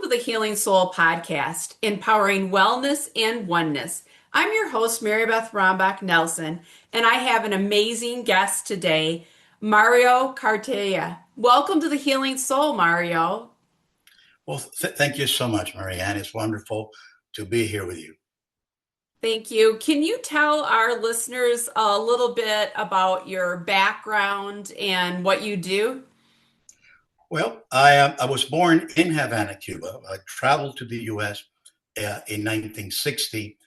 to the Healing Soul podcast, empowering wellness and oneness. I'm your host, Marybeth Rombach Nelson, and I have an amazing guest today, Mario Cartaya. Welcome to the Healing Soul, Mario. Well, thank you so much, Marianne. It's wonderful to be here with you. Thank you. Can you tell our listeners a little bit about your background and what you do? Well, I was born in Havana, Cuba. I traveled to the U.S. In 1960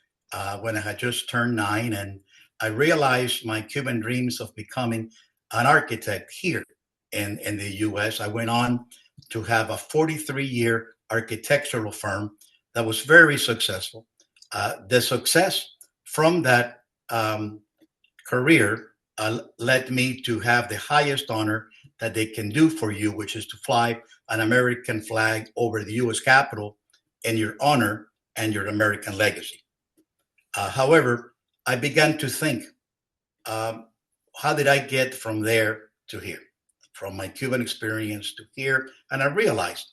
when I had just turned 9, and I realized my Cuban dreams of becoming an architect here in the U.S. I went on to have a 43-year architectural firm that was very successful. The success from that career led me to have the highest honor that they can do for you, which is to fly an American flag over the U.S. Capitol in your honor and your American legacy. However, I began to think, how did I get from there to here, from my Cuban experience to here? And I realized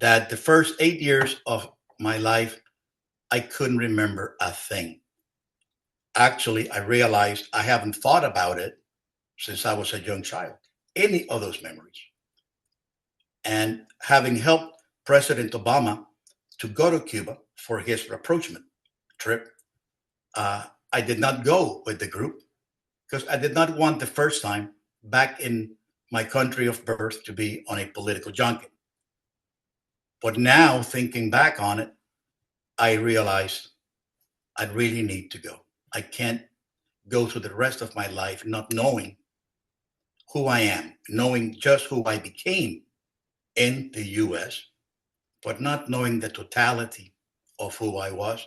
that the first 8 years of my life, I couldn't remember a thing. Actually, I realized I haven't thought about it since I was a young child, any of those memories. And having helped President Obama to go to Cuba for his rapprochement trip, I did not go with the group because I did not want the first time back in my country of birth to be on a political junket. But now, thinking back on it, I realized I really need to go. I can't go through the rest of my life not knowing who I am, knowing just who I became in the US, but not knowing the totality of who I was.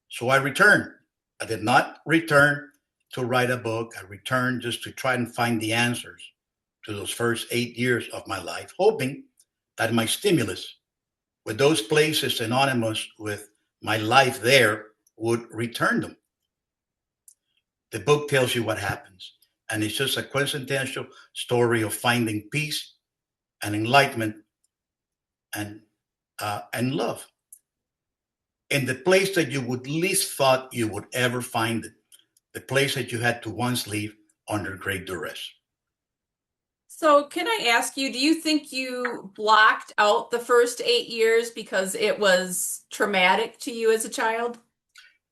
So I returned. I did not return to write a book. I returned just to try and find the answers to those first 8 years of my life, hoping that my stimulus, with those places synonymous with my life there, would return them. The book tells you what happens, and it's just a coincidental story of finding peace and enlightenment and love in the place that you would least thought you would ever find it, the place that you had to once leave under great duress. So, can I ask you, do you think you blocked out the first 8 years because it was traumatic to you as a child?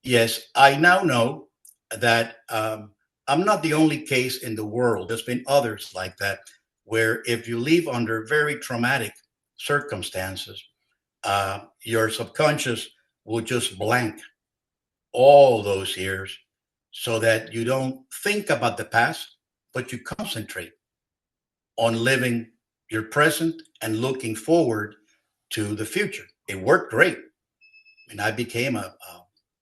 Yes, I now know that I'm not the only case in the world. There's been others like that, where if you live under very traumatic circumstances, your subconscious will just blank all those years so that you don't think about the past, but you concentrate on living your present and looking forward to the future. It worked great. And I became a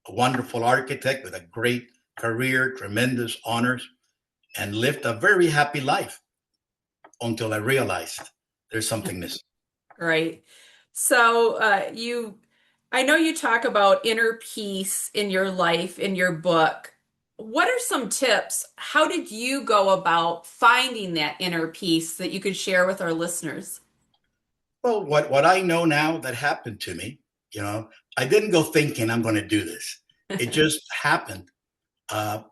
wonderful architect with a great career, tremendous honors, and lived a very happy life until I realized there's something missing. Right. So, I know you talk about inner peace in your life in your book. What are some tips? How did you go about finding that inner peace that you could share with our listeners? Well, what I know now that happened to me, I didn't go thinking I'm going to do this. It just happened. Uh,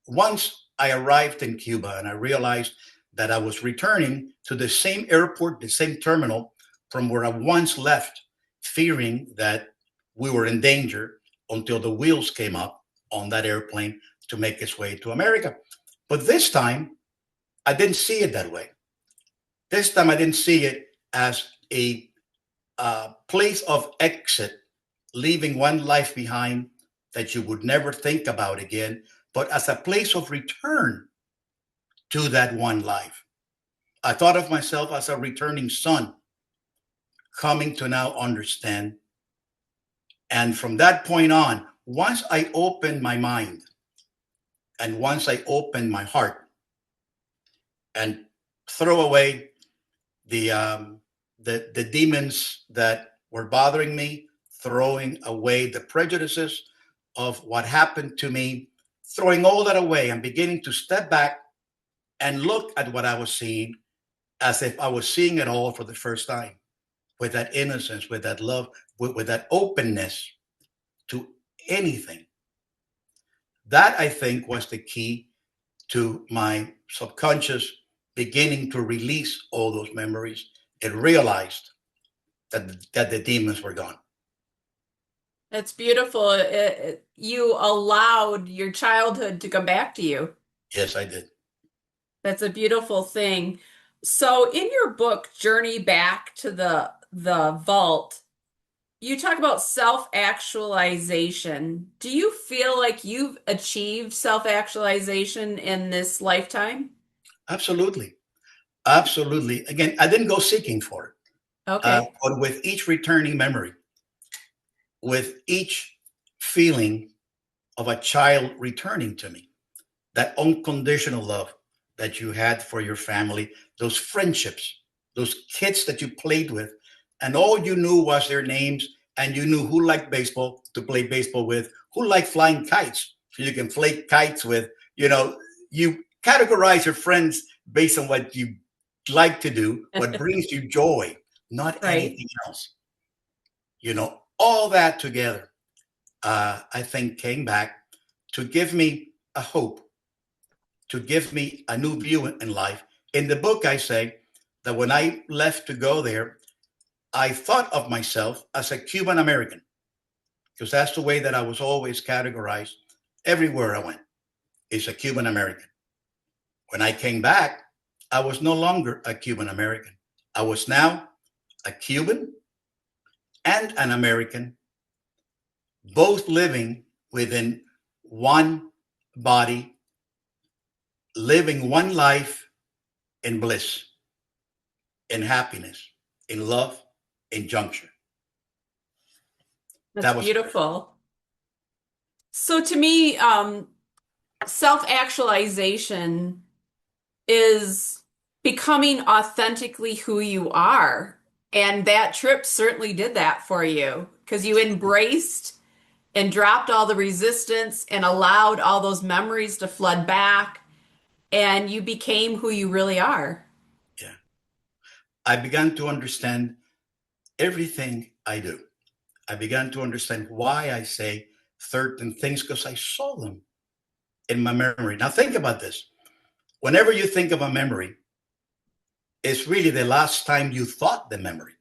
Once I arrived in Cuba and I realized that I was returning to the same airport, the same terminal from where I once left, fearing that we were in danger until the wheels came up on that airplane to make its way to America. But this time, I didn't see it that way. This time, I didn't see it as a place of exit, leaving one life behind that you would never think about again, but as a place of return to that one life. I thought of myself as a returning son, coming to now understand. And from that point on, once I opened my mind and once I opened my heart and throw away the the demons that were bothering me, throwing away the prejudices of what happened to me, throwing all that away and beginning to step back and look at what I was seeing as if I was seeing it all for the first time, with that innocence, with that love with that openness to anything. That I think was the key to my subconscious beginning to release all those memories and realized that the demons were gone. It's beautiful. You allowed your childhood to come back to you. Yes, I did. That's a beautiful thing. So in your book, Journey Back to the Vault, you talk about self-actualization. Do you feel like you've achieved self-actualization in this lifetime? Absolutely. Absolutely. Again, I didn't go seeking for it. Okay. But with each returning memory, with each feeling of a child returning to me, that unconditional love that you had for your family, those friendships, those kids that you played with, and all you knew was their names, and you knew who liked baseball to play baseball with, who liked flying kites, so you can fly kites with. You categorize your friends based on what you like to do, what brings you joy, not Right. anything else. All that together, I think came back to give me a hope, to give me a new view in life. In the book, I say that when I left to go there, I thought of myself as a Cuban American because that's the way that I was always categorized everywhere I went, is a Cuban American. When I came back, I was no longer a Cuban American. I was now a Cuban and an American, both living within one body, living one life in bliss, in happiness, in love, in junction. That's That was beautiful. So to me, self-actualization is becoming authentically who you are. And that trip certainly did that for you because you embraced and dropped all the resistance and allowed all those memories to flood back, and you became who you really are. yeah. I began to understand everything I do. I began to understand why I say certain things because I saw them in my memory. Now think about this. Whenever you think of a memory, it's really the last time you thought the memory.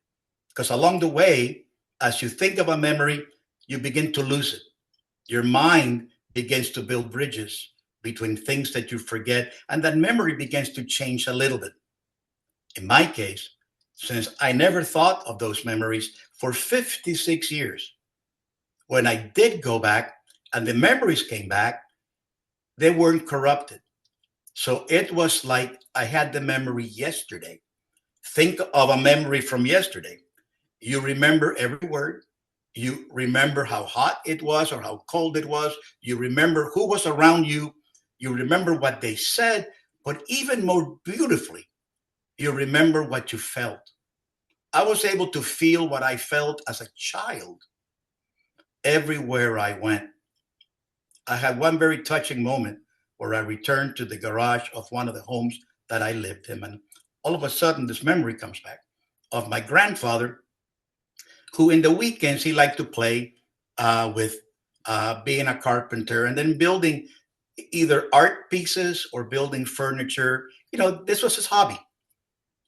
Because along the way, as you think of a memory, you begin to lose it. Your mind begins to build bridges between things that you forget, and that memory begins to change a little bit. In my case, since I never thought of those memories for 56 years, when I did go back and the memories came back, they weren't corrupted. So it was like I had the memory yesterday. Think of a memory from yesterday. You remember every word. You remember how hot it was or how cold it was. You remember who was around you. You remember what they said. But even more beautifully, you remember what you felt. I was able to feel what I felt as a child everywhere I went. I had one very touching moment where I returned to the garage of one of the homes that I lived in. And all of a sudden, this memory comes back of my grandfather, who in the weekends he liked to play with being a carpenter and then building either art pieces or building furniture. This was his hobby.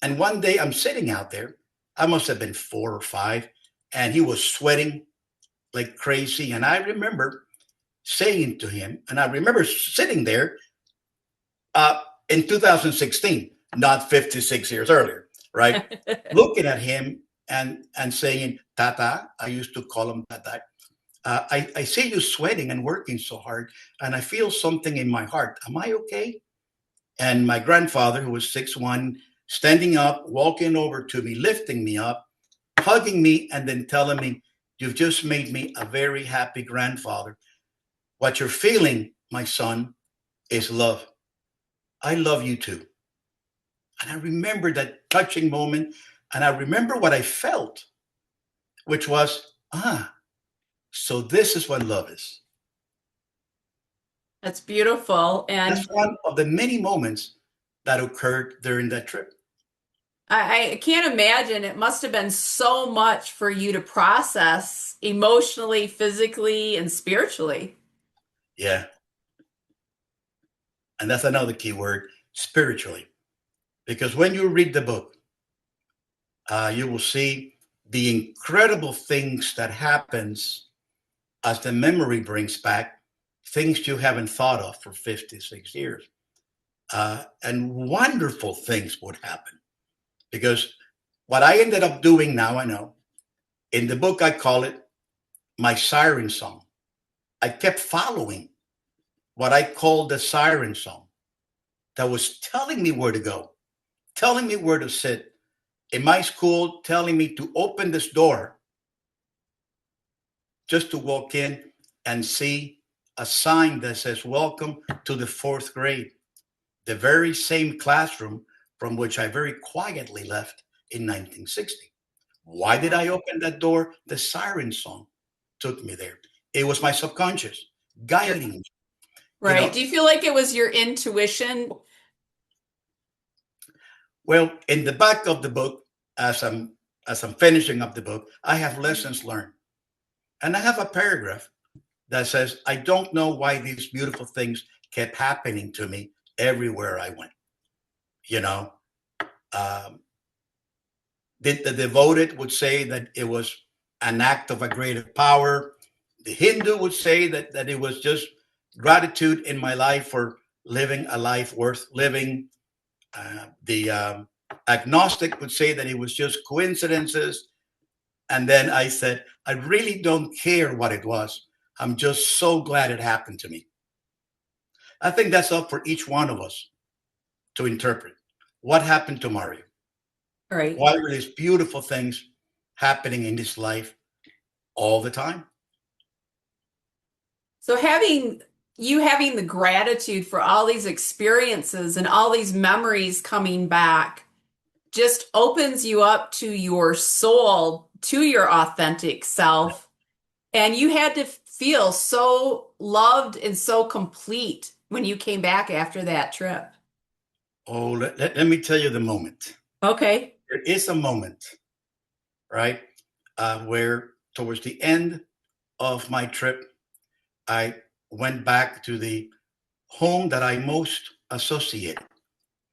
And one day I'm sitting out there, I must have been 4 or 5, and he was sweating like crazy. And I remember saying to him, and I remember sitting there uh, in 2016, not 56 years earlier, right? Looking at him and saying, Tata, I used to call him Tata. I see you sweating and working so hard, and I feel something in my heart. Am I okay? And my grandfather, who was 6'1", standing up, walking over to me, lifting me up, hugging me, and then telling me, "You've just made me a very happy grandfather. What you're feeling, my son, is love. I love you too." And I remember that touching moment, and I remember what I felt, which was, so this is what love is. That's beautiful. That's And one of the many moments that occurred during that trip. I can't imagine. It must have been so much for you to process emotionally, physically, and spiritually. Yeah. And that's another key word, spiritually. Because when you read the book, you will see the incredible things that happens as the memory brings back things you haven't thought of for 56 years. And wonderful things would happen. Because what I ended up doing now, I know, in the book, I call it my siren song. I kept following what I called the siren song that was telling me where to go, telling me where to sit. In my school, telling me to open this door just to walk in and see a sign that says, "Welcome to the fourth grade," the very same classroom from which I very quietly left in 1960. Why did I open that door? The siren song took me there. It was my subconscious You're guiding me. You right. know, Do you feel like it was your intuition? well, in the back of the book, as I'm as I'm finishing up the book, I have lessons learned, and I have a paragraph that says, "I don't know why these beautiful things kept happening to me everywhere I went." You know, um, the devoted would say that it was an act of a greater power. The Hindu would say that it was just gratitude in my life for living a life worth living. The agnostic would say that it was just coincidences. And then I said, I really don't care what it was. I'm just so glad it happened to me. I think that's up for each one of us to interpret. What happened to Mario? Right. Why were these beautiful things happening in his life all the time? So having the gratitude for all these experiences and all these memories coming back just opens you up to your soul, to your authentic self. And you had to feel so loved and so complete when you came back after that trip. Oh, let me tell you the moment. Okay. There is a moment, right, where towards the end of my trip, I went back to the home that I most associated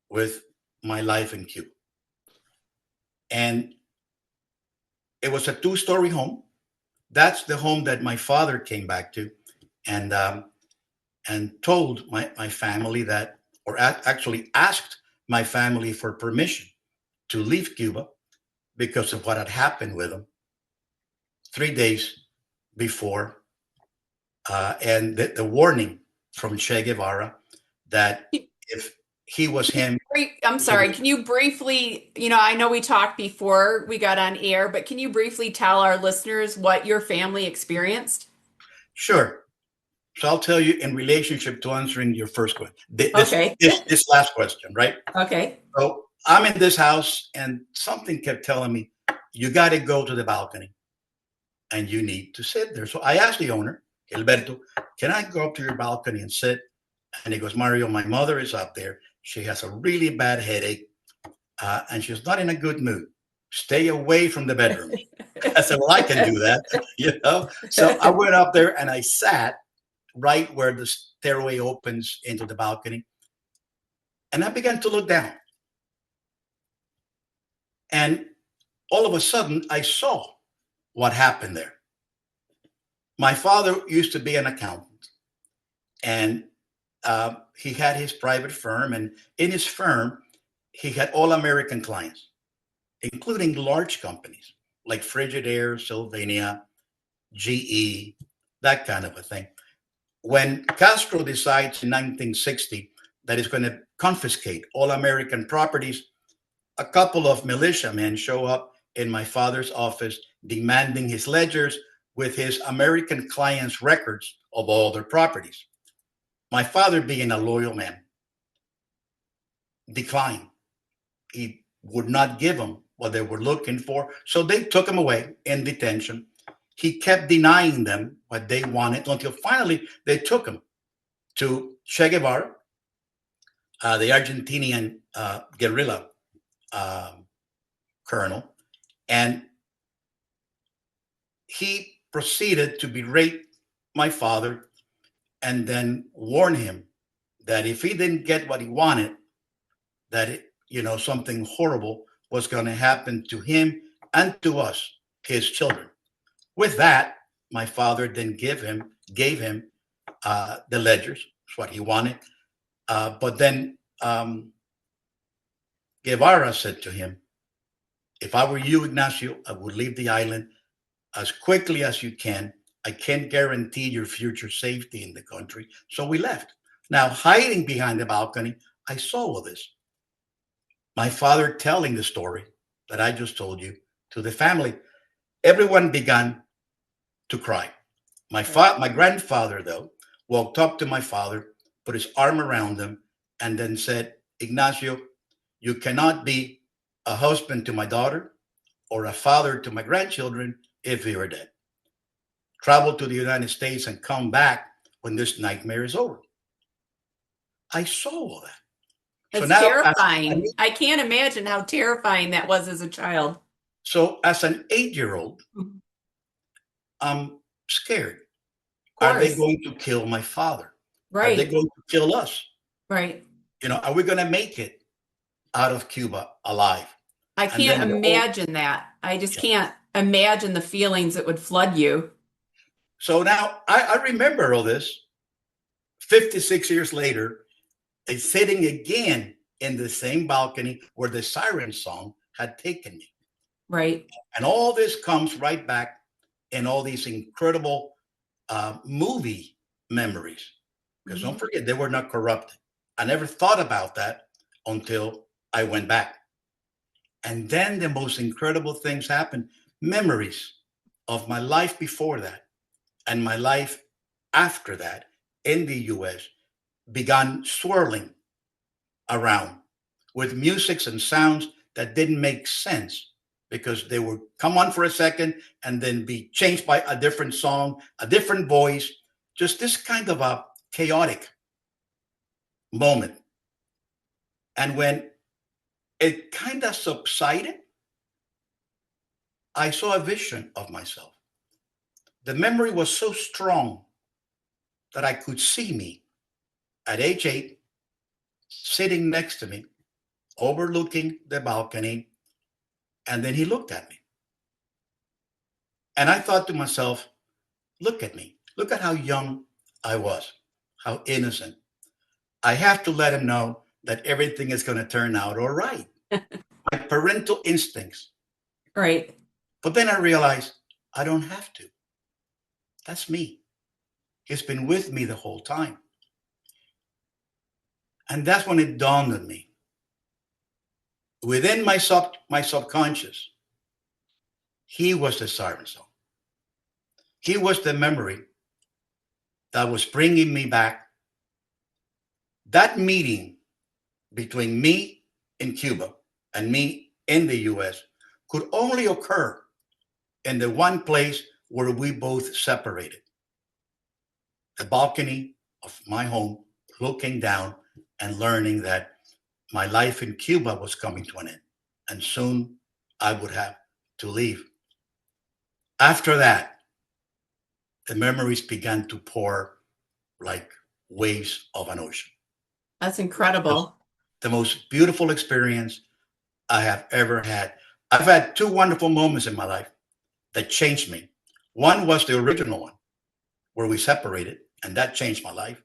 with my life in Cuba. And it was a two-story home. That's the home that my father came back to, and told my family that, or actually asked my family for permission to leave Cuba because of what had happened with him 3 days before, and the warning from Che Guevara that if he was him, I'm he sorry. would. Can you briefly, I know we talked before we got on air, but can you briefly tell our listeners what your family experienced? Sure. So I'll tell you in relationship to answering your first question, Okay. this last question, right? Okay. So I'm in this house, and something kept telling me, you got to go to the balcony and you need to sit there. So I asked the owner, Gilberto, can I go up to your balcony and sit? And he goes, Mario, my mother is up there. She has a really bad headache, and she's not in a good mood. Stay away from the bedroom. I said, well, I can do that, you know? So I went up there and I sat right where the stairway opens into the balcony. And I began to look down. And all of a sudden, I saw what happened there. My father used to be an accountant, and he had his private firm. And in his firm, he had all American clients, including large companies like Frigidaire, Sylvania, GE, that kind of a thing. When Castro decides in 1960 that he's going to confiscate all American properties, a couple of militiamen show up in my father's office demanding his ledgers with his American clients' records of all their properties. My father, being a loyal man, declined. He would not give them what they were looking for. So they took him away in detention. He kept denying them what they wanted until finally they took him to Che Guevara, the Argentinian guerrilla. colonel, and he proceeded to berate my father and then warn him that if he didn't get what he wanted, that something horrible was going to happen to him and to us, his children. With that, my father then gave him the ledgers. That's what he wanted. But then Guevara said to him, "If I were you, Ignacio, I would leave the island as quickly as you can. I can't guarantee your future safety in the country." So we left. Now, hiding behind the balcony, I saw all this. My father telling the story that I just told you to the family. Everyone began to cry. My grandfather, though, walked up to my father, put his arm around him, and then said, "Ignacio, you cannot be a husband to my daughter or a father to my grandchildren if you're dead. Travel to the United States and come back when this nightmare is over." I saw all that. So It's now, terrifying. I can't imagine how terrifying that was as a child. as an 8-year-old, Of I'm scared. Are they course. going to kill my father? Are they Right. going to kill us? Right. Are we going to make it out of Cuba alive? I And can't then imagine that. I just yeah. can't imagine the feelings that would flood you. So now I remember all this 56 years later, sitting again in the same balcony where the siren song had taken me. Right. And all this comes right back in all these incredible movie memories. Because don't forget, they were not corrupted. I never thought about that until I went back. And then the most incredible things happened. Memories of my life before that and my life after that in the US began swirling around with musics and sounds that didn't make sense because they would come on for a second and then be changed by a different song, a different voice, just this kind of a chaotic moment. And when it kind of subsided, I saw a vision of myself. The memory was so strong that I could see me at age 8 sitting next to me, overlooking the balcony. And then he looked at me. And I thought to myself, look at me. Look at how young I was, how innocent. I have to let him know that everything is going to turn out all right. My parental instincts. Right. But then I realized I don't have to. That's me. He's been with me the whole time. And that's when it dawned on me. Within my subconscious, he was the siren song. He was the memory that was bringing me back. That meeting between me in Cuba and me in the US could only occur in the one place where we both separated. The balcony of my home, looking down and learning that my life in Cuba was coming to an end. And soon I would have to leave. After that, the memories began to pour like waves of an ocean. That's incredible. The most beautiful experience I have ever had. I've had two wonderful moments in my life that changed me. One was the original one where we separated, and that changed my life.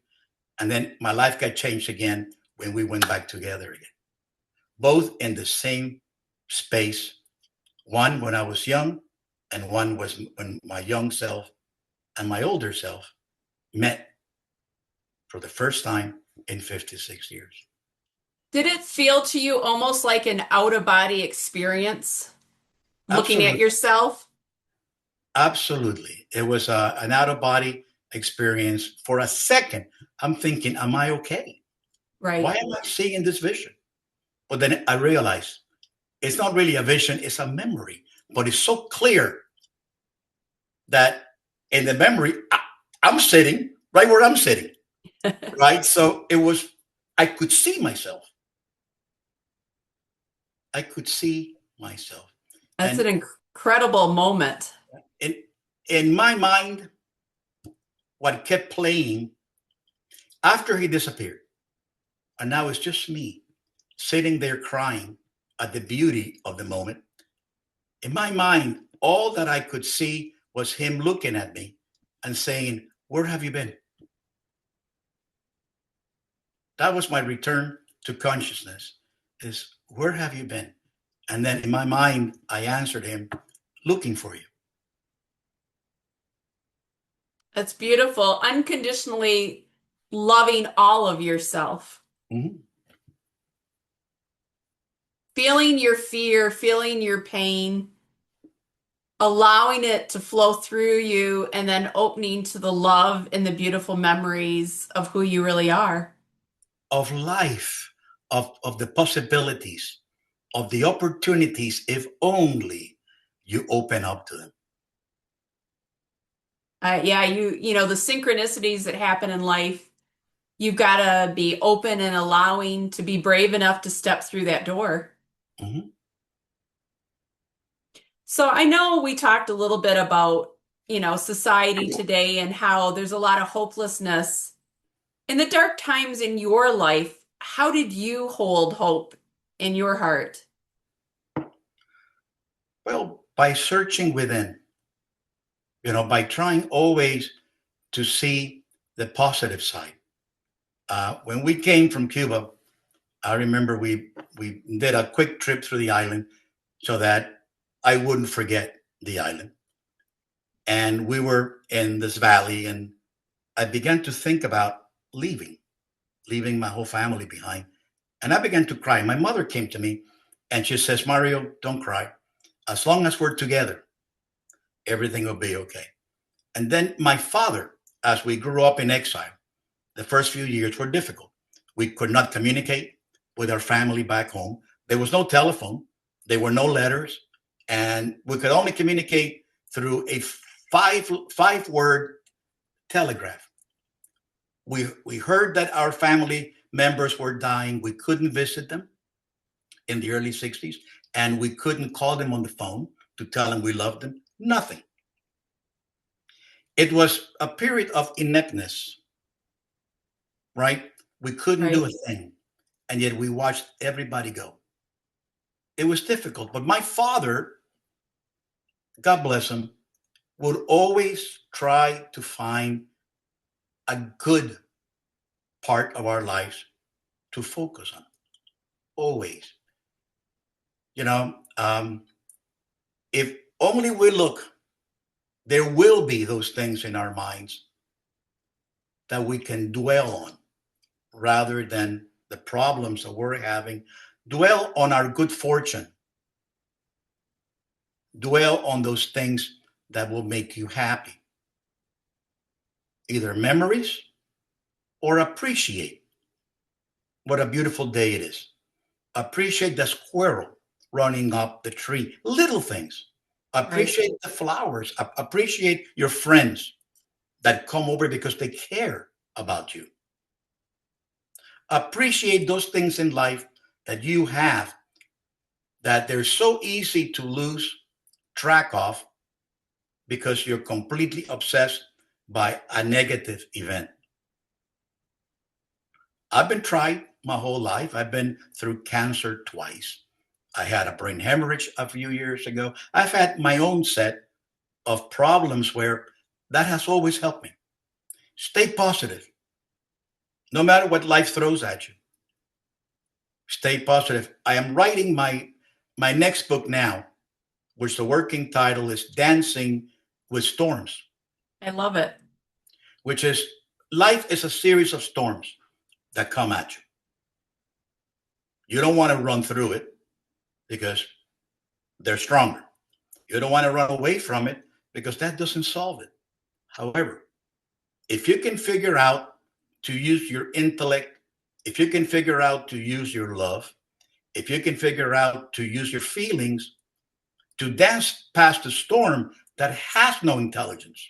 And then my life got changed again when we went back together again. Both in the same space. One when I was young, and one was when my young self and my older self met for the first time in 56 years. Did it feel to you almost like an out of body experience looking at Absolutely. yourself? Absolutely. It was an out of body experience. For a second, I'm thinking, am I okay? Why Right. am I seeing this vision? But then I realized it's not really a vision, it's a memory. But it's so clear that in the memory, I'm sitting right where I'm sitting, right? So I could see myself. I could see myself. That's And an incredible moment. in, in my mind, what kept playing after he disappeared, and now it's just me sitting there crying at the beauty of the moment. In my mind, all that I could see was him looking at me and saying, "Where have you been?" That was my return to consciousness, is where have you been? And then in my mind, I answered him, looking for you. That's beautiful. Unconditionally loving all of yourself. Mhm. Feeling your fear, feeling your pain, allowing it to flow through you, and then opening to the love and the beautiful memories of who you really are. Of life, of the possibilities, of the opportunities, if only you open up to them. Yeah, you know, the synchronicities that happen in life, you've got to be open and allowing to be brave enough to step through that door. Mhm. So I know we talked a little bit about, you know, society today and how there's a lot of hopelessness. In the dark times in your life, how did you hold hope in your heart? Well, by searching within, by trying always to see the positive side. When we came from Cuba, I remember we did a quick trip through the island so that I wouldn't forget the island. And we were in this valley, and I began to think about leaving my whole family behind. And I began to cry. My mother came to me and she says, "Mario, don't cry. As long as we're together, everything will be okay." And then my father, as we grew up in exile, the first few years were difficult. We could not communicate with our family back home. There was no telephone, there were no letters, and we could only communicate through a five word telegraph. We heard that our family members were dying. We couldn't visit them in the early 60s, and we couldn't call them on the phone to tell them we loved them. Nothing. It was a period of ineptness, right? We couldn't do a Right. thing, and yet we watched everybody go. It was difficult, but my father, God bless him, would always try to find a good part of our lives to focus on. Always. You know, if only we look, there will be those things in our minds that we can dwell on rather than the problems that we're having. Dwell on our good fortune, dwell on those things that will make you happy, either memories or appreciate what a beautiful day it is. Appreciate the squirrel running up the tree, little things. Right. Appreciate the flowers, appreciate your friends that come over because they care about you. Appreciate those things in life that you have that they're so easy to lose track of because you're completely obsessed by a negative event. I've been tried my whole life. I've been through cancer twice. I had a brain hemorrhage a few years ago. I've had my own set of problems where that has always helped me. Stay positive, no matter what life throws at you. Stay positive. I am writing my next book now, which the working title is Dancing with Storms, I love it. which is life is a series of storms that come at you. You don't want to run through it because they're stronger. You don't want to run away from it because that doesn't solve it. However, if you can figure out to use your intellect, if you can figure out to use your love, if you can figure out to use your feelings to dance past a storm that has no intelligence.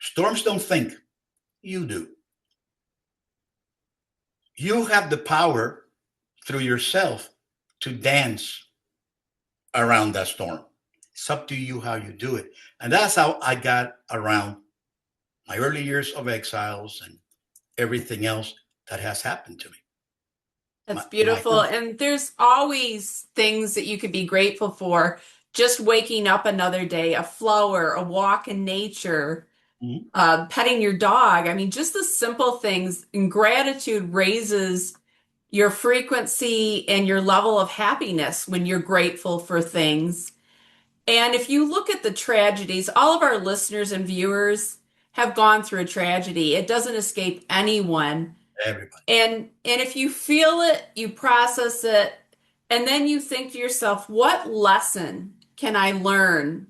Storms don't think, you do. You have the power through yourself to dance around that storm. It's up to you how you do it. And that's how I got around my early years of exiles and everything else that has happened to me. That's My beautiful. And there's always things that you could be grateful for. Just waking up another day, a flower, a walk in nature, Mhm. petting your dog. I mean, just the simple things. And gratitude raises your frequency and your level of happiness when you're grateful for things. And if you look at the tragedies, all of our listeners and viewers have gone through a tragedy. It doesn't escape anyone. Everybody. And if you feel it, you process it, and then you think to yourself, what lesson can I learn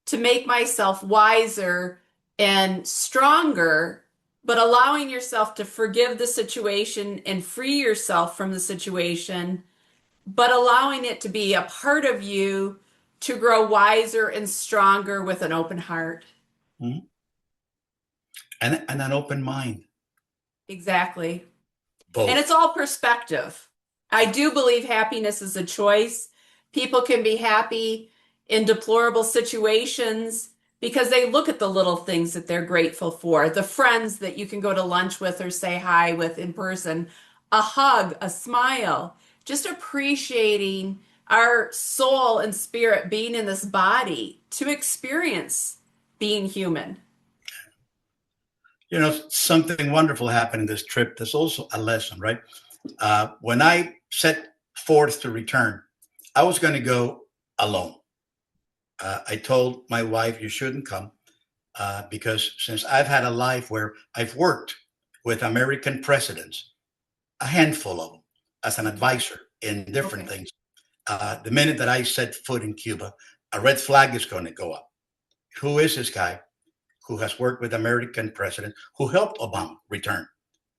to make myself wiser and stronger, but allowing yourself to forgive the situation and free yourself from the situation, but allowing it to be a part of you to grow wiser and stronger with an open heart. Mhm. And an open mind, Exactly. And it's both. all perspective. I do believe happiness is a choice. People can be happy in deplorable situations because they look at the little things that they're grateful for, the friends that you can go to lunch with or say hi with in person, a hug, a smile, just appreciating our soul and spirit being in this body to experience being human. Something wonderful happened in this trip. There's also a lesson, right? When I set forth to return, I was going to go alone. I told my wife, you shouldn't come because since I've had a life where I've worked with American presidents, a handful of them, as an advisor in different Okay. things, the minute that I set foot in Cuba, a red flag is going to go up. Who is this guy who has worked with American president who helped Obama return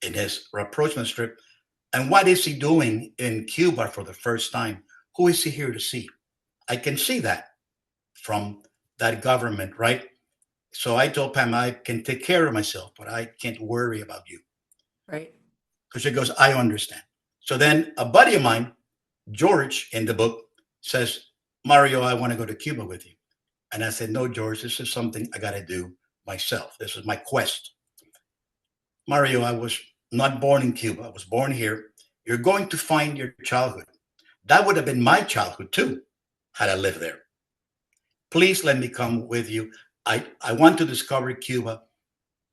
in his rapprochement trip? And what is he doing in Cuba for the first time? Who is he here to see? I can see that from that government, right? So I told Pam, I can take care of myself, but I can't worry about you. Right. Because she goes, I understand. So then a buddy of mine, George, in the book, says, Mario, I want to go to Cuba with you. And I said, no, George, this is something I got to do myself. This is my quest. Mario, I was not born in Cuba. I was born here. You're going to find your childhood. That would have been my childhood too, had I lived there. Please let me come with you. I want to discover Cuba,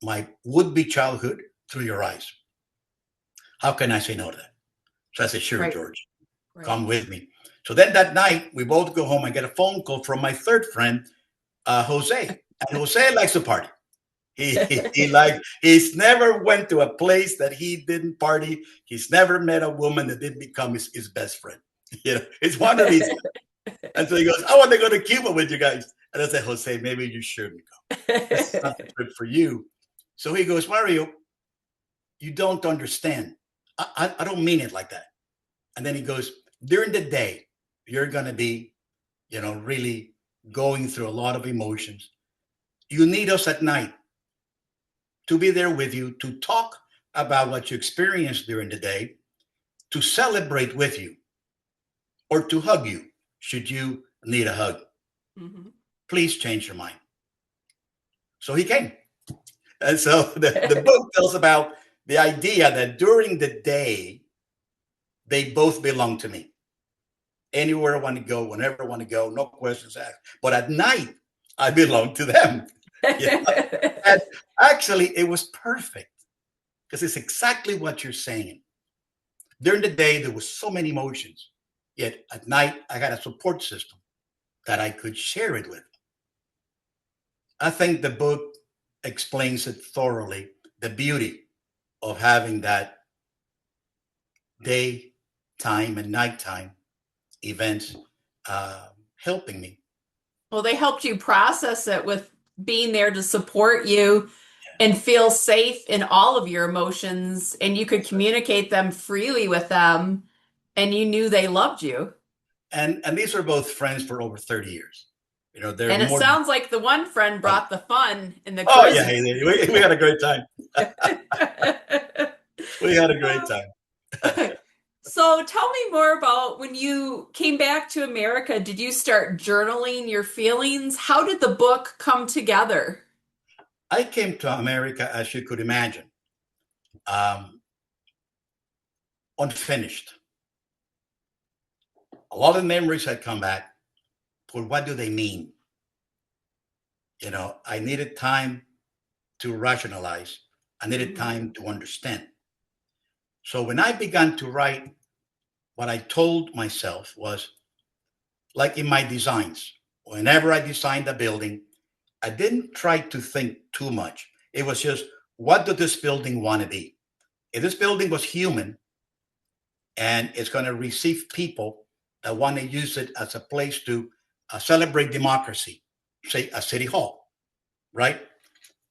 my would-be childhood, through your eyes. How can I say no to that? So I said, sure, Right. George, Right. come with me. So then that night, we both go home. I get a phone call from my third friend, Jose. And Jose likes to party. He's never went to a place that he didn't party. He's never met a woman that didn't become his best friend. It's one of these. And so he goes, I want to go to Cuba with you guys. And I said, Jose, maybe you shouldn't go. This is not the trip for you. So he goes, Mario, you don't understand. I don't mean it like that. And then he goes, during the day, you're going to be, really going through a lot of emotions. You need us at night to be there with you, to talk about what you experienced during the day, to celebrate with you, or to hug you should you need a hug. Mhm. Please change your mind. So he came. And so the book tells about the idea that during the day, they both belong to me. Anywhere I want to go, whenever I want to go, no questions asked. But at night, I belong to them. Yeah. And actually, it was perfect because it's exactly what you're saying. During the day, there was so many emotions. Yet at night, I had a support system that I could share it with. I think the book explains it thoroughly, the beauty of having that day time and nighttime events helping me. Well, they helped you process it with being there to support you and feel safe in all of your emotions, and you could communicate them freely with them, and you knew they loved you. And these are both friends for over 30 years. They're And it more sounds like the one friend brothers. brought the fun in the Oh, yeah. cruising. We had a great time. We had a great time. So tell me more about when you came back to America. Did you start journaling your feelings? How did the book come together? I came to America, as you could imagine, um, unfinished. A lot of memories had come back, but what do they mean? I needed time to rationalize. I needed Mhm. time to understand. So when I began to write, what I told myself was, like in my designs, whenever I designed a building, I didn't try to think too much. It was just, what does this building want to be? If this building was human and it's going to receive people that want to use it as a place to celebrate democracy, say a city hall, right?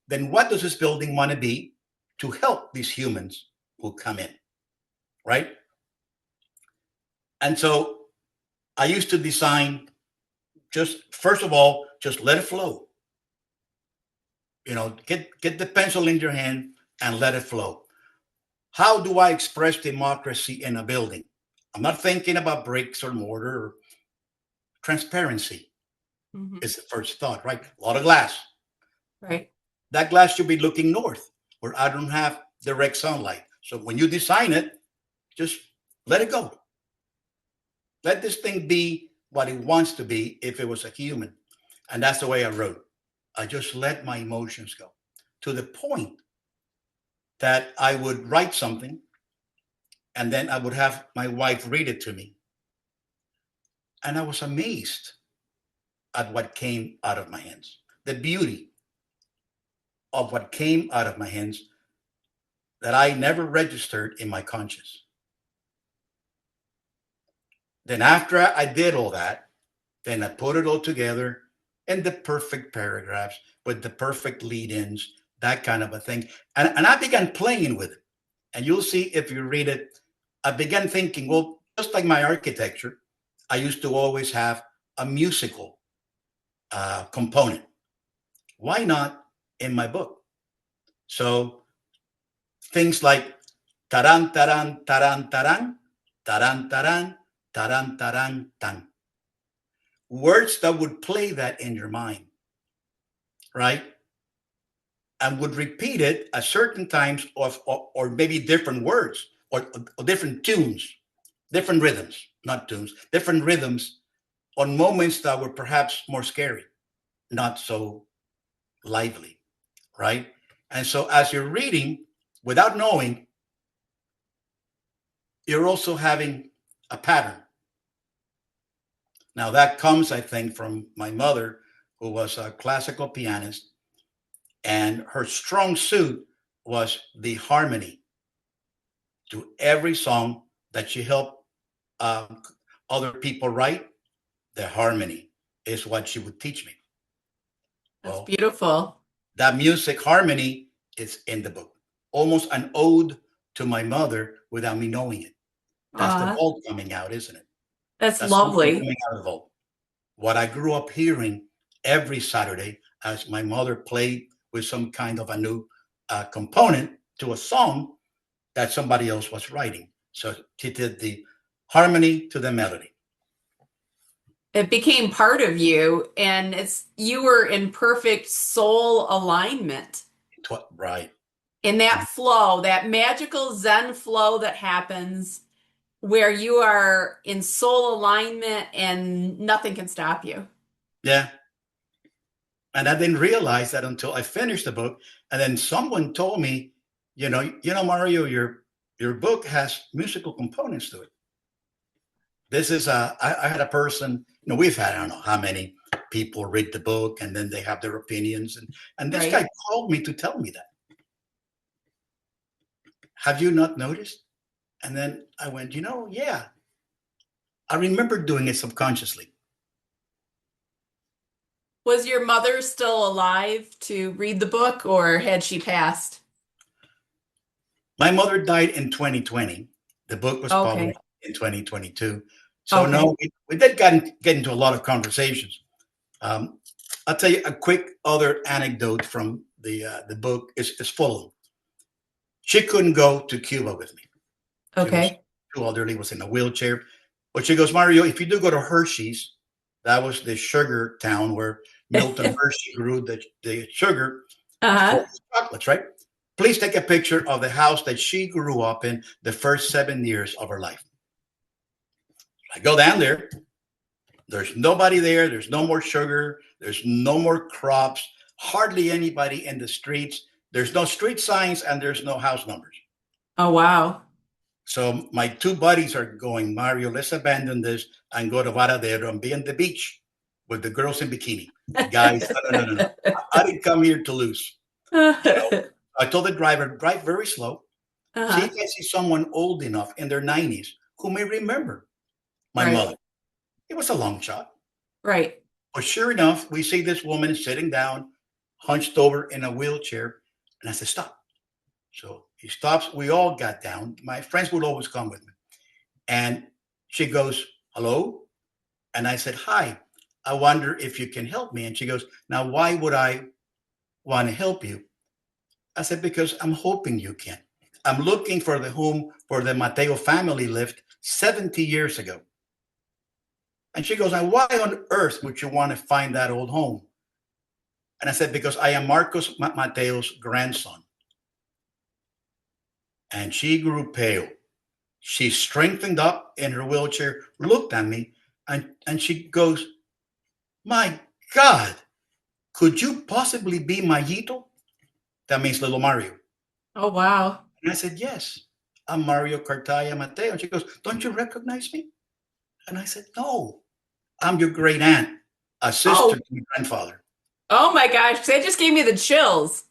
Then what does this building want to be to help these humans who come in, right? And so I used to design, just first of all, just let it flow. Get the pencil in your hand and let it flow. How do I express democracy in a building? I'm not thinking about bricks or mortar. Or transparency Mhm. is the first thought, right? A lot of glass. Right. That glass should be looking north, where I don't have direct sunlight. So when you design it, just let it go. Let this thing be what it wants to be if it was a human. And that's the way I wrote. I just let my emotions go to the point that I would write something and then I would have my wife read it to me. And I was amazed at what came out of my hands, the beauty of what came out of my hands that I never registered in my conscious. Then, after I did all that, then I put it all together in the perfect paragraphs with the perfect lead ins, that kind of a thing. And I began playing with it. And you'll see if you read it, I began thinking, well, just like my architecture, I used to always have a musical component. Why not in my book? So things like taran, taran, taran, taran, taran, taran, taran, taran, tan. Words that would play that in your mind, right? And would repeat it at certain times or maybe different words or different tunes, different rhythms, not tunes, different rhythms on moments that were perhaps more scary, not so lively, right? And so as you're reading, without knowing, you're also having a pattern. Now, that comes, I think, from my mother, who was a classical pianist, and her strong suit was the harmony to every song that she helped um, other people write. The harmony is what she would teach me. That's Well, beautiful. that music harmony is in the book, almost an ode to my mother without me knowing it. That's the Aw, vault coming out, isn't it? that's That's something lovely. coming out of the vault. What I grew up hearing every Saturday as my mother played with some kind of a new component to a song that somebody else was writing. So she did the harmony to the melody. It became part of you, and you were in perfect soul alignment. Right. In that flow, that magical Zen flow that happens where you are in soul alignment and nothing can stop you. Yeah. And I didn't realize that until I finished the book. And then someone told me, Mario, your book has musical components to it. This is I had a person, we've had, I don't know how many people read the book and then they have their opinions. And this guy Right? called me to tell me that. Have you not noticed? And then I went, yeah, I remember doing it subconsciously. Was your mother still alive to read the book or had she passed? My mother died in 2020. The book was published Okay. in 2022. So Okay. no, we did get into a lot of conversations. Um, I'll tell you a quick other anecdote from the book is full. She couldn't go to Cuba with me. She was Okay. too elderly, was in a wheelchair. But she goes, Mario, if you do go to Hershey's, that was the sugar town where Milton Hershey grew the sugar for Uh-huh. chocolates, right? Please take a picture of the house that she grew up in the first 7 years of her life. I go down there. There's nobody there. There's no more sugar. There's no more crops. Hardly anybody in the streets. There's no street signs and there's no house numbers. Oh, wow. So my two buddies are going, Mario, let's abandon this and go to Varadero and be on the beach with the girls in bikini. Guys, no. I didn't come here to lose. So I told the driver, drive very slow. See Uh-huh. if I see someone old enough in their 90s who may remember my Right. mother. It was a long shot. Right. But sure enough, we see this woman sitting down, hunched over in a wheelchair. And I said, stop. So he stops. We all got down. My friends would always come with me. And she goes, hello? And I said, hi. I wonder if you can help me. And she goes, now, why would I want to help you? I said, because I'm hoping you can. I'm looking for the home where the Mateo family lived 70 years ago. And she goes, and why on earth would you want to find that old home? And I said, because I am Marcos Mateo's grandson. And she grew pale. She strengthened up in her wheelchair, looked at me, and she goes, my God, could you possibly be Mayito? That means little Mario. Oh, wow. And I said, yes, I'm Mario Cartaya Mateo. And she goes, don't you recognize me? And I said, no, I'm your great aunt, a sister Oh, to my grandfather. oh my gosh. That just gave me the chills.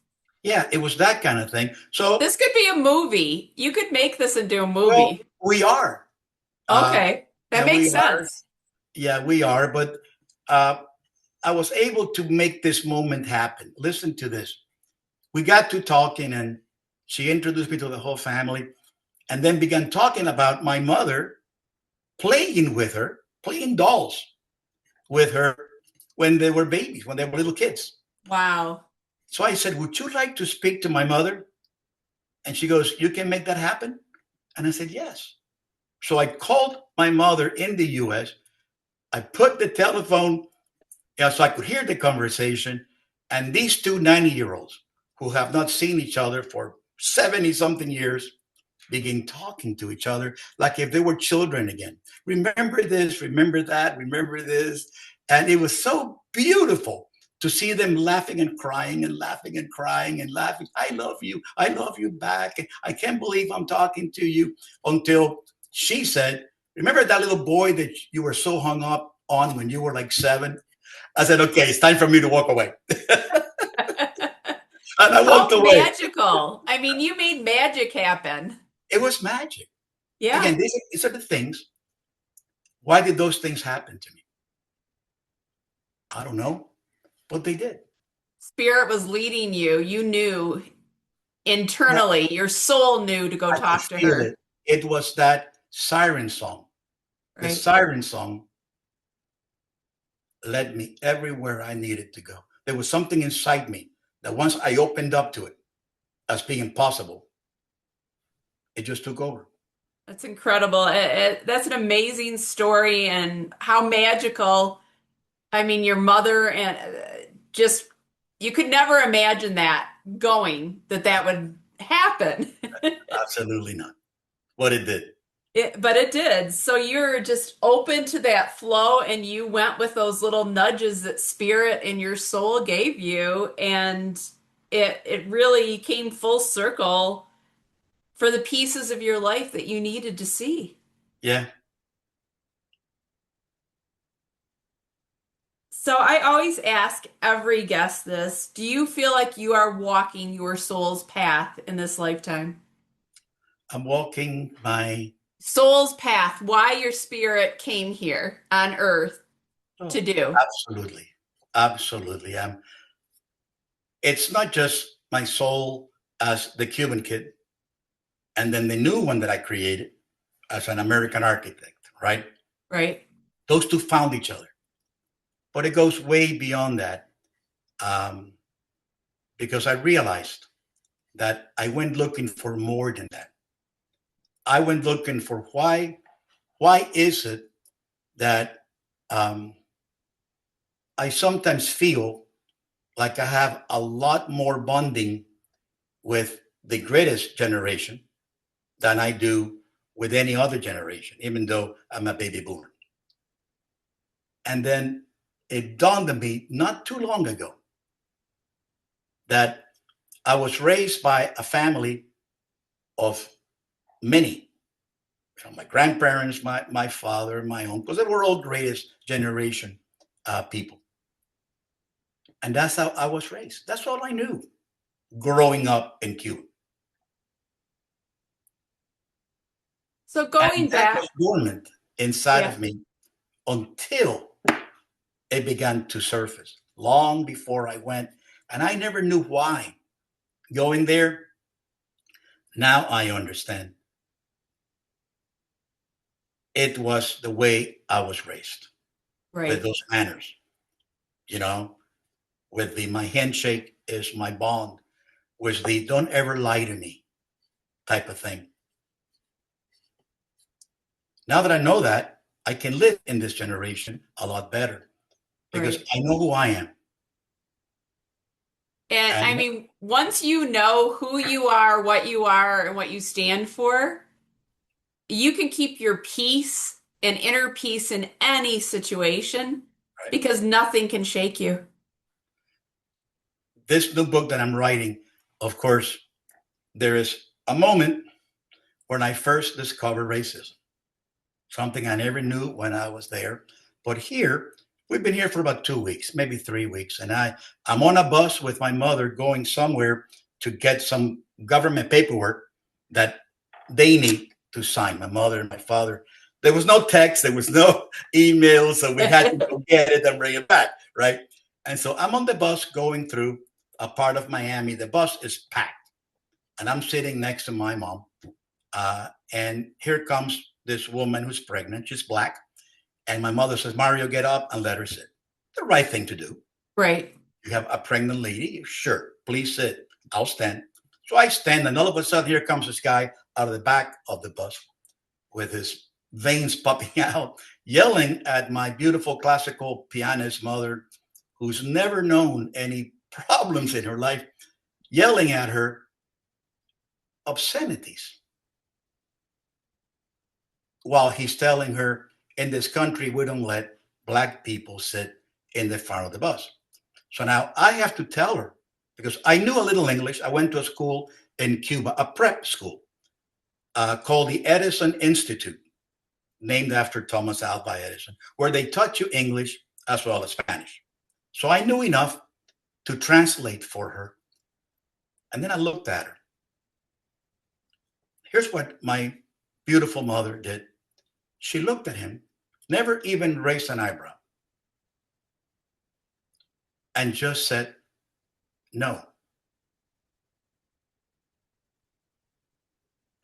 Yeah, it was that kind of thing. So, This could be a movie. You could make this into a well, movie. we are. Okay. That Yeah, makes we are. sense. Yeah, we are. But uh, I was able to make this moment happen. Listen to this. We got to talking, and she introduced me to the whole family, and then began talking about my mother playing with her, playing dolls with her when they were babies, when they were little kids. Wow. So I said, would you like to speak to my mother? And she goes, you can make that happen? And I said, yes. So I called my mother in the US. I put the telephone, so I could hear the conversation. And these two 90-year-olds who have not seen each other for 70 something years begin talking to each other like if they were children again. Remember this, remember that, remember this. And it was so beautiful to see them laughing and crying and laughing and crying and laughing. I love you back. I can't believe I'm talking to you, until she said, remember that little boy that you were so hung up on when you were like 7? I said, okay, it's time for me to walk away. And I walked How away. magical. I mean, you made magic happen. It was magic. Yeah. Again, these are the things. Why did those things happen to me? I don't know, but they did. Spirit was leading you. You knew Yeah, internally, your soul knew to go I could talk to feel her. it. It was that siren song. The Right. siren song led me everywhere I needed to go. There was something inside me that once I opened up to it as being possible, it just took over. That's incredible. That's an amazing story and how magical. I mean, your mother and just, you could never imagine that that would happen. Absolutely not. What it did. But it did. So you're just open to that flow and you went with those little nudges that spirit and your soul gave you. And it really came full circle for the pieces of your life that you needed to see. Yeah. So I always ask every guest this, do you feel like you are walking your soul's path in this lifetime? I'm walking my, Soul's path, why your spirit came here on earth to oh, do. absolutely. Absolutely. It's not just my soul as the Cuban kid, and then the new one that I created as an American architect, right? Right? Those two found each other. But it goes way beyond that, um, because I realized that I went looking for more than that. I went looking for why is it that um, I sometimes feel like I have a lot more bonding with the greatest generation than I do with any other generation, even though I'm a baby boomer. And then it dawned on me not too long ago that I was raised by a family of many. My grandparents, my father, my uncles, they were all greatest generation people. And that's how I was raised. That's all I knew growing up in Cuba. So And going that was back, dormant inside yeah. of me until it began to surface long before I went. And I never knew why. Going there, now I understand. It was the way I was raised with Right. those manners, you know, with the my handshake is my bond, with the don't ever lie to me type of thing. Now that I know that, I can live in this generation a lot better because Right. I know who I am. And I And mean, once you know who you are, and what you stand for, you can keep your peace and inner peace in any situation right, because nothing can shake you. this new book that I'm writing, of course, there is a moment when I first discovered racism, something I never knew when I was there. But here, we've been here for about 2 weeks, maybe 3 weeks, and I'm on a bus with my mother going somewhere to get some government paperwork that they need to sign. My mother and my father. There was no text, there was no email, so we had to go get it and bring it back, right? And so I'm on the bus going through a part of Miami. The bus is packed, and I'm sitting next to my mom. And here comes this woman who's pregnant. She's black. And my mother says, Mario, get up and let her sit. The right thing to do. Right. You have a pregnant lady? Sure. Please sit. I'll stand. So I stand, and all of a sudden, here comes this guy out of the back of the bus with his veins popping out, yelling at my beautiful classical pianist mother, who's never known any problems in her life, yelling at her obscenities while he's telling her, in this country, we don't let black people sit in the front of the bus. So now I have to tell her, because I knew a little English. I went to a school in Cuba, a prep school called the Edison Institute, named after Thomas Alva Edison, where they taught you English as well as Spanish. So I knew enough to translate for her. And then I looked at her. Here's what my beautiful mother did. She looked at him, never even raised an eyebrow, and just said, no.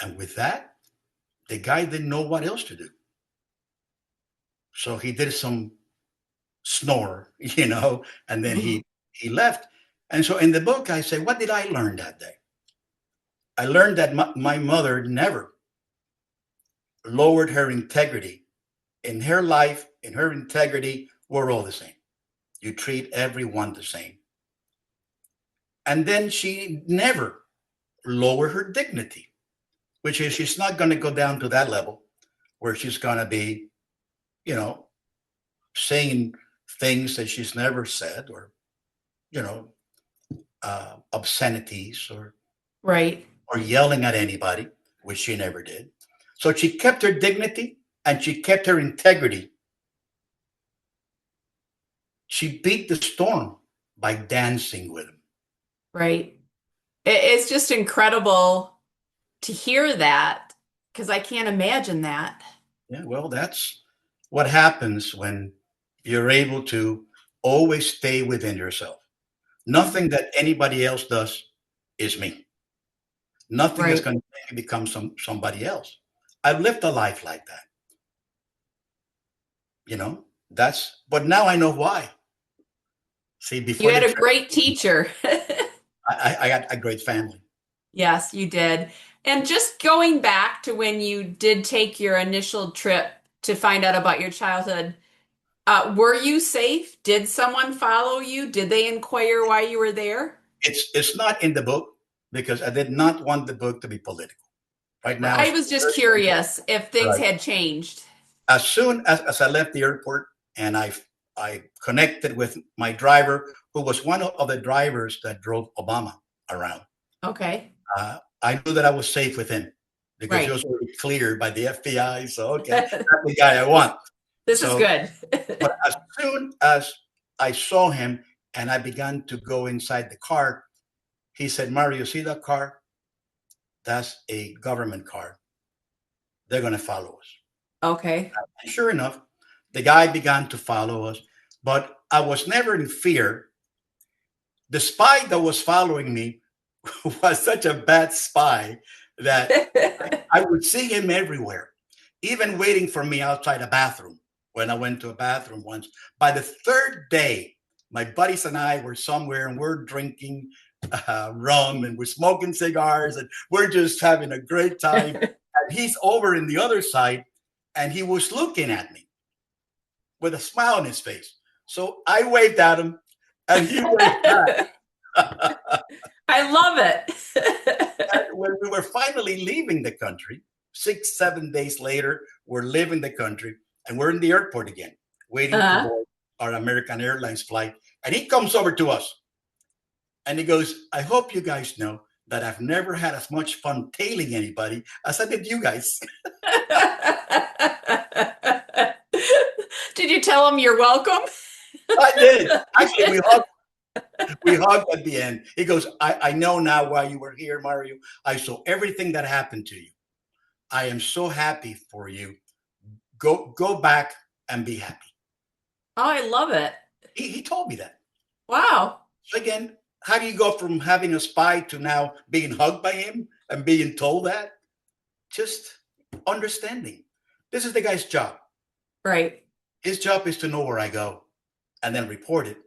And with that, the guy didn't know what else to do. So he did some snore, and then Mhm. he left. And so in the book, I say, what did I learn that day? I learned that my mother never lowered her integrity. In her life, in her integrity, we're all the same. You treat everyone the same. And then she never lowered her dignity, which is she's not going to go down to that level where she's going to be, you know, saying things that she's never said, or, you know, obscenities, Right. or yelling at anybody, which she never did. So she kept her dignity and she kept her integrity. She beat the storm by dancing with him. Right. It's just incredible to hear that because I can't imagine that. Yeah, well, that's what happens when you're able to always stay within yourself. Nothing that anybody else does is me. Nothing is Right. going to make me become somebody else. I've lived a life like that, you know. But now I know why. See, You before had the a trip, great teacher. I got a great family. Yes, you did. And just going back to when you did take your initial trip to find out about your childhood, were you safe? Did someone follow you? Did they inquire why you were there? It's not in the book because I did not want the book to be political. Right now, I it's was just very sensitive. curious if things Right. had changed. As soon as I left the airport and I connected with my driver, who was one of the drivers that drove Obama around. Okay. I knew that I was safe with him because he Right. was already cleared by the FBI. So okay, that's the guy I want. This is So, good. but as soon as I saw him and I began to go inside the car, he said, "Mario, see that car? That's a government car. They're going to follow us." Okay. And sure enough, the guy began to follow us, but I was never in fear. The spy that was following me was such a bad spy that I would see him everywhere, even waiting for me outside a bathroom when I went to a bathroom once. By the third day, my buddies and I were somewhere and we're drinking rum and we're smoking cigars and we're just having a great time. And he's over in the other side and he was looking at me with a smile on his face. So I waved at him and he waved back. I love it. When we were finally leaving the country, 6, 7 days later, we're leaving the country and we're in the airport again, waiting to Uh-huh. board our American Airlines flight. And he comes over to us and he goes, "I hope you guys know that I've never had as much fun tailing anybody as I did you guys." Did you tell him you're welcome? I did. Actually, we hugged at the end. He goes, I know now why you were here, Mario. I saw everything that happened to you. I am so happy for you. Go back and be happy. Oh, I love it. He told me that. Wow. So again, how do you go from having a spy to now being hugged by him and being told that? Just understanding. This is the guy's job. Right. His job is to know where I go and then report it.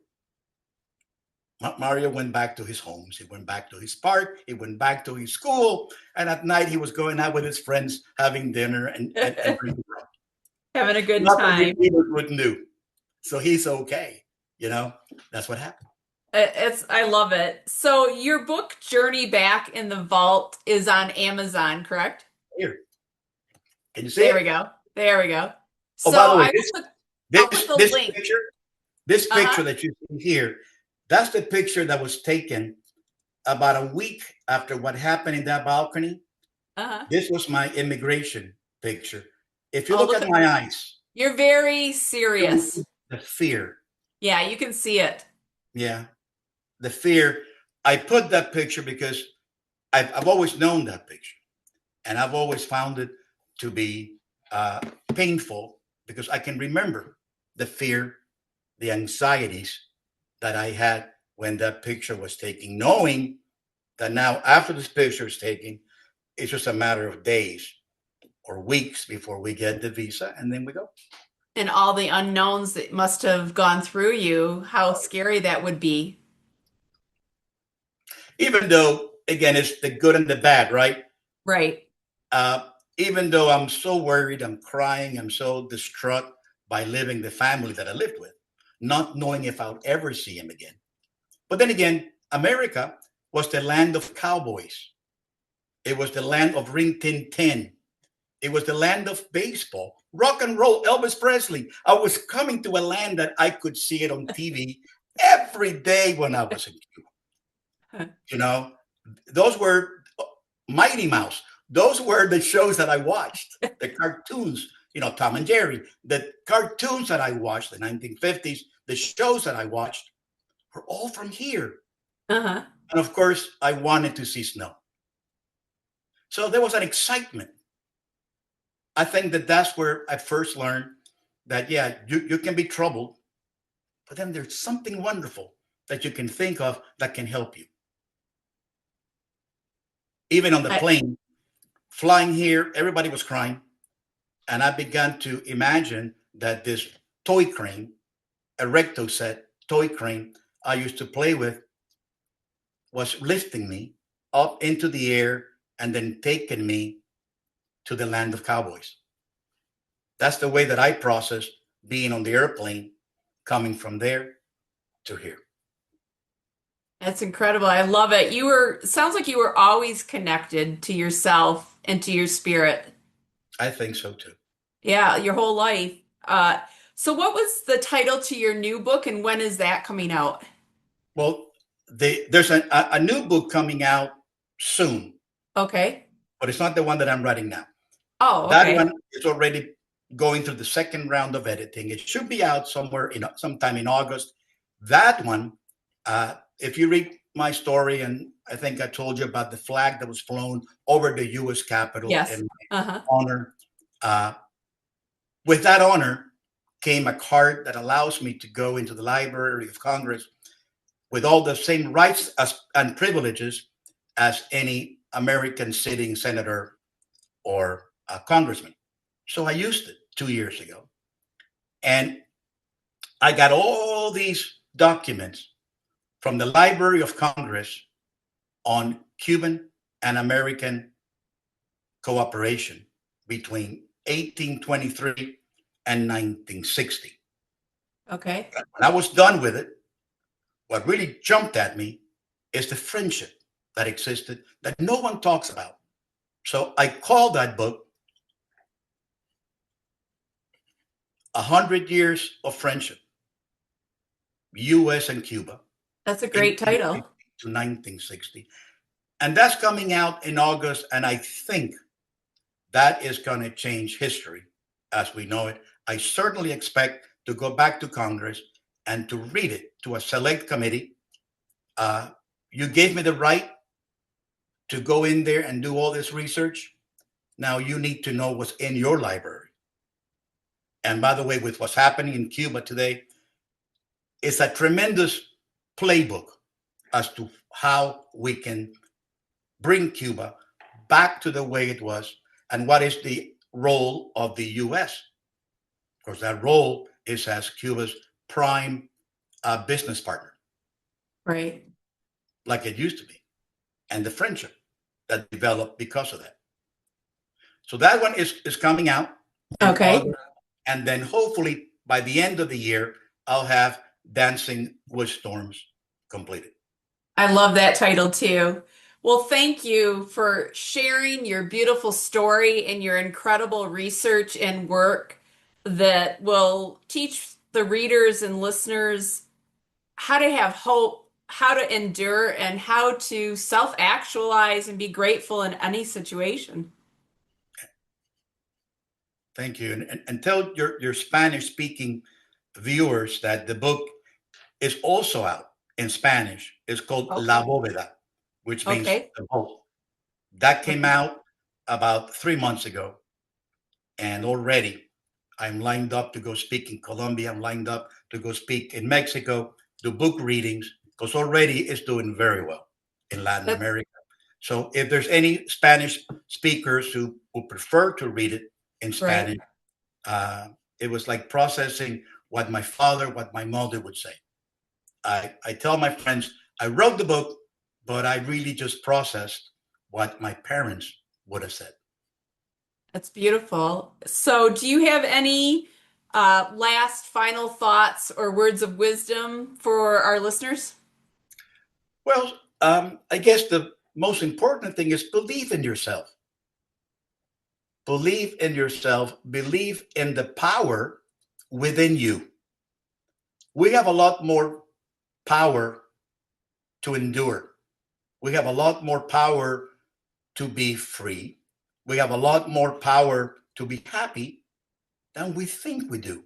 Mario went back to his homes. He went back to his park. He went back to his school. And at night, he was going out with his friends, having dinner and drinking. Having a good Nothing time. he wouldn't do. So he's okay. You know, that's what happened. I love it. So your book Journey Back in the Vault is on Amazon, correct? Here, can you see There it? we go. There we go. Oh, by So the way, I will put I'll put this the this link. picture, this Uh-huh. picture that you see here, that's the picture that was taken about a week after what happened in that balcony. Uh-huh. This was my immigration picture. If you Oh, look look at at my eyes, you're very you will serious. see the fear. Yeah, you can see it. Yeah, the fear. I put that picture because I've always known that picture, and I've always found it to be painful because I can remember the fear, the anxieties that I had when that picture was taken, knowing that now after this picture is taken, it's just a matter of days or weeks before we get the visa and then we go. And all the unknowns that must have gone through you, how scary that would be. Even though, again, it's the good and the bad, right? Right. Uh, Even though I'm so worried, I'm crying, I'm so distraught by living the family that I lived with, not knowing if I'll ever see him again. But then again, America was the land of cowboys. It was the land of Ring Tin Tin. It was the land of baseball, rock and roll, Elvis Presley. I was coming to a land that I could see it on TV every day when I was in Cuba. You know, those were Mighty Mouse. Those were the shows that I watched, the cartoons, Tom and Jerry, the cartoons that I watched, the 1950s, the shows that I watched were all from here. Uh-huh. And of course, I wanted to see snow. So there was an excitement. I think that that's where I first learned that, yeah, you can be troubled, but then there's something wonderful that you can think of that can help you. Even on the I, plane, flying here, everybody was crying. And I began to imagine that this toy crane, a recto set toy crane I used to play with, was lifting me up into the air and then taken me to the land of cowboys. That's the way that I process being on the airplane, coming from there to here. That's incredible. I love it. Sounds like you were always connected to yourself and to your spirit. I think so too. Yeah, your whole life. So what was the title to your new book and when is that coming out? Well, there's a new book coming out soon, Okay. but it's not the one that I'm writing now. Oh, That one okay. is already going through the second round of editing. It should be out somewhere sometime in August. That one, if you read my story, and I think I told you about the flag that was flown over the U.S. Capitol in Yes. my Uh-huh. honor. Uh, with that honor came a card that allows me to go into the Library of Congress with all the same rights and privileges as any American sitting senator or a congressman. So I used it 2 years ago. And I got all these documents from the Library of Congress on Cuban and American cooperation between 1823 and 1960. Okay. When I was done with it, what really jumped at me is the friendship that existed that no one talks about. So I call that book 100 Years of Friendship, US and Cuba, That's a great 1850 title. to 1960. And that's coming out in August. And I think that is going to change history as we know it. I certainly expect to go back to Congress and to read it to a select committee. Uh, you gave me the right to go in there and do all this research. Now you need to know what's in your library. And by the way, with what's happening in Cuba today, it's a tremendous playbook as to how we can bring Cuba back to the way it was and what is the role of the US. Of course, that role is as Cuba's prime business partner, Right. like it used to be, and the friendship that developed because of that. So that one is coming out in Okay. August. And then hopefully by the end of the year, I'll have Dancing with Storms completed. I love that title too. Well, thank you for sharing your beautiful story and your incredible research and work that will teach the readers and listeners how to have hope, how to endure, and how to self-actualize and be grateful in any situation. Thank you. And tell your Spanish speaking viewers that the book is also out in Spanish. It's called La Okay. Bóveda, which means Okay. the vault. That came Okay. out about 3 months ago. And already I'm lined up to go speak in Colombia. I'm lined up to go speak in Mexico, do book readings, because already it's doing very well in Latin That, America. So if there's any Spanish speakers who prefer to read it in right. Spanish, uh, it was like processing what my father, what my mother would say. I tell my friends, I wrote the book, but I really just processed what my parents would have said. That's beautiful. So, do you have any last final thoughts or words of wisdom for our listeners? Well, I guess the most important thing is believe in yourself. Believe in yourself. Believe in the power within you. We have a lot more power to endure. We have a lot more power to be free. We have a lot more power to be happy than we think we do.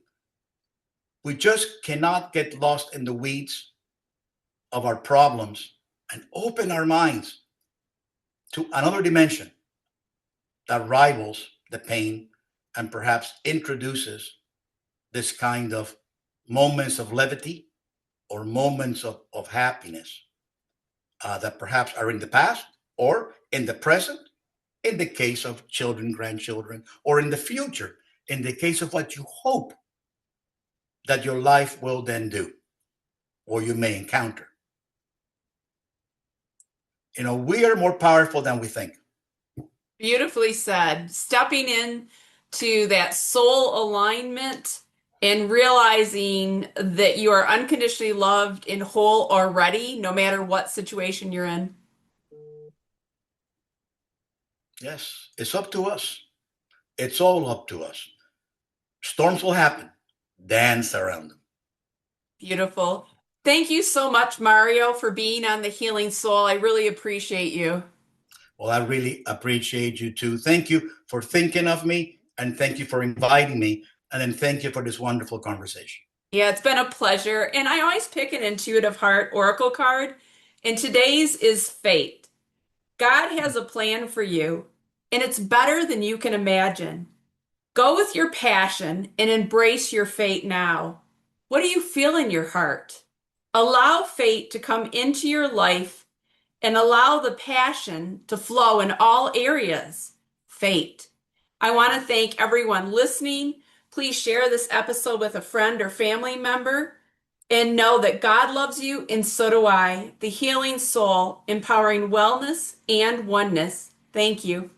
We just cannot get lost in the weeds of our problems and open our minds to another dimension that rivals the pain and perhaps introduces this kind of moments of levity or moments of happiness that perhaps are in the past or in the present, in the case of children, grandchildren, or in the future, in the case of what you hope that your life will then do or you may encounter. We are more powerful than we think. Beautifully said. Stepping in to that soul alignment and realizing that you are unconditionally loved and whole already, no matter what situation you're in. Yes, it's up to us. It's all up to us. Storms will happen. Dance around them. Beautiful. Thank you so much, Mario, for being on the Healing Soul. I really appreciate you. Well, I really appreciate you too. Thank you for thinking of me, and thank you for inviting me. And then thank you for this wonderful conversation. Yeah, it's been a pleasure. And I always pick an intuitive heart oracle card, and today's is fate. God has a plan for you, and it's better than you can imagine. Go with your passion and embrace your fate now. What do you feel in your heart? Allow fate to come into your life and allow the passion to flow in all areas. Fate. I want to thank everyone listening. Please share this episode with a friend or family member and know that God loves you and so do I. The Healing Soul, empowering wellness and oneness. Thank you.